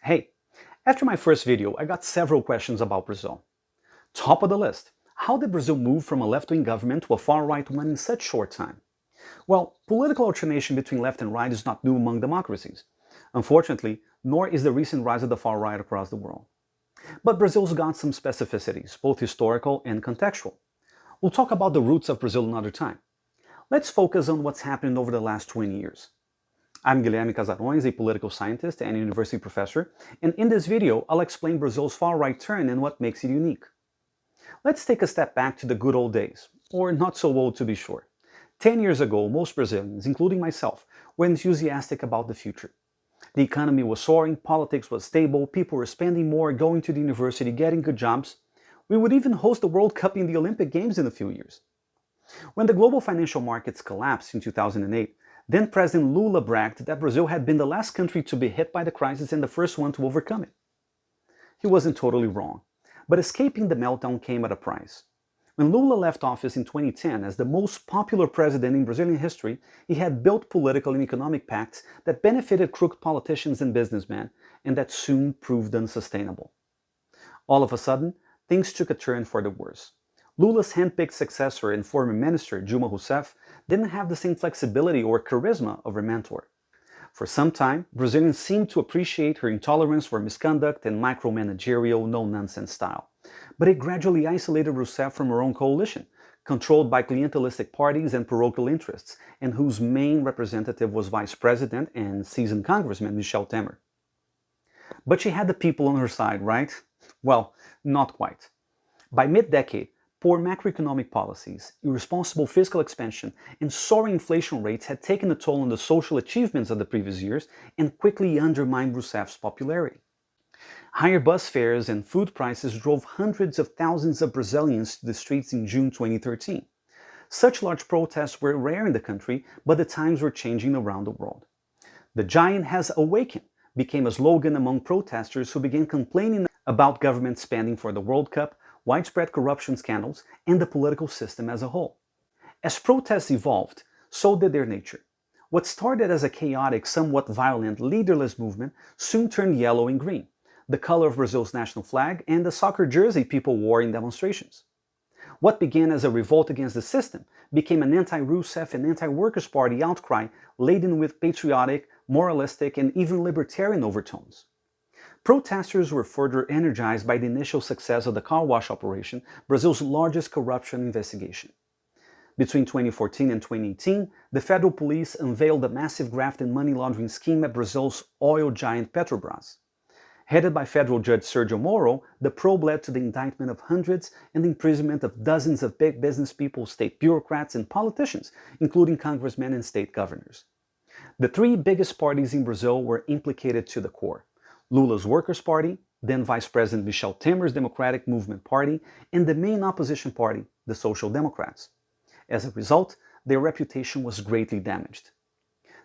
Hey, after my first video, I got several questions about Brazil. Top of the list, how did Brazil move from a left-wing government to a far-right one in such short time? Well, political alternation between left and right is not new among democracies. Unfortunately, nor is the recent rise of the far right across the world. But Brazil's got some specificities, both historical and contextual. We'll talk about the roots of Brazil another time. Let's focus on what's happened over the last 20 years. I'm Guilherme Casarões, a political scientist and university professor, and in this video I'll explain Brazil's far-right turn and what makes it unique. Let's take a step back to the good old days, or not so old to be sure. 10 years ago, most Brazilians, including myself, were enthusiastic about the future. The economy was soaring, politics was stable, people were spending more, going to the university, getting good jobs. We would even host the World Cup in the Olympic Games in a few years. When the global financial markets collapsed in 2008, then President Lula bragged that Brazil had been the last country to be hit by the crisis and the first one to overcome it. He wasn't totally wrong, but escaping the meltdown came at a price. When Lula left office in 2010 as the most popular president in Brazilian history, he had built political and economic pacts that benefited crooked politicians and businessmen, and that soon proved unsustainable. All of a sudden, things took a turn for the worse. Lula's handpicked successor and former minister, Dilma Rousseff, didn't have the same flexibility or charisma of her mentor. For some time, Brazilians seemed to appreciate her intolerance for misconduct and micromanagerial, no-nonsense style. But it gradually isolated Rousseff from her own coalition, controlled by clientelistic parties and parochial interests, and whose main representative was Vice President and seasoned Congressman Michel Temer. But she had the people on her side, right? Well, not quite. By mid-decade, poor macroeconomic policies, irresponsible fiscal expansion, and soaring inflation rates had taken a toll on the social achievements of the previous years and quickly undermined Rousseff's popularity. Higher bus fares and food prices drove hundreds of thousands of Brazilians to the streets in June 2013. Such large protests were rare in the country, but the times were changing around the world. "The giant has awakened" became a slogan among protesters who began complaining about government spending for the World Cup, widespread corruption scandals, and the political system as a whole. As protests evolved, so did their nature. What started as a chaotic, somewhat violent, leaderless movement soon turned yellow and green, the color of Brazil's national flag and the soccer jersey people wore in demonstrations. What began as a revolt against the system became an anti-Rousseff and anti-Workers' Party outcry laden with patriotic, moralistic, and even libertarian overtones. Protesters were further energized by the initial success of the car wash operation, Brazil's largest corruption investigation. Between 2014 and 2018, the federal police unveiled a massive graft and money laundering scheme at Brazil's oil giant Petrobras. Headed by federal judge Sergio Moro, the probe led to the indictment of hundreds and the imprisonment of dozens of big business people, state bureaucrats, and politicians, including congressmen and state governors. The three biggest parties in Brazil were implicated to the core: Lula's Workers' Party, then Vice President Michel Temer's Democratic Movement Party, and the main opposition party, the Social Democrats. As a result, their reputation was greatly damaged.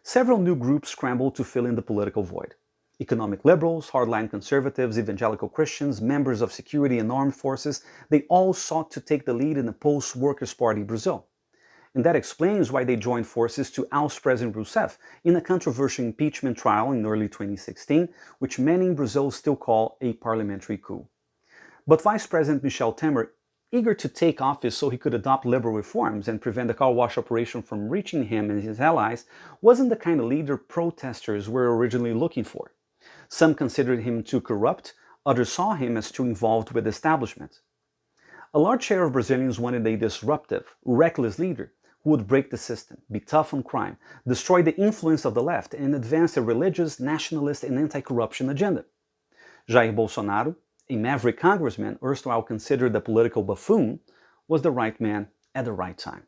Several new groups scrambled to fill in the political void. Economic liberals, hardline conservatives, evangelical Christians, members of security and armed forces, they all sought to take the lead in a post-Workers' Party Brazil. And that explains why they joined forces to oust President Rousseff in a controversial impeachment trial in early 2016, which many in Brazil still call a parliamentary coup. But Vice President Michel Temer, eager to take office so he could adopt liberal reforms and prevent the car wash operation from reaching him and his allies, wasn't the kind of leader protesters were originally looking for. Some considered him too corrupt, others saw him as too involved with the establishment. A large share of Brazilians wanted a disruptive, reckless leader who would break the system, be tough on crime, destroy the influence of the left, and advance a religious, nationalist, and anti-corruption agenda. Jair Bolsonaro, a maverick congressman erstwhile considered a political buffoon, was the right man at the right time.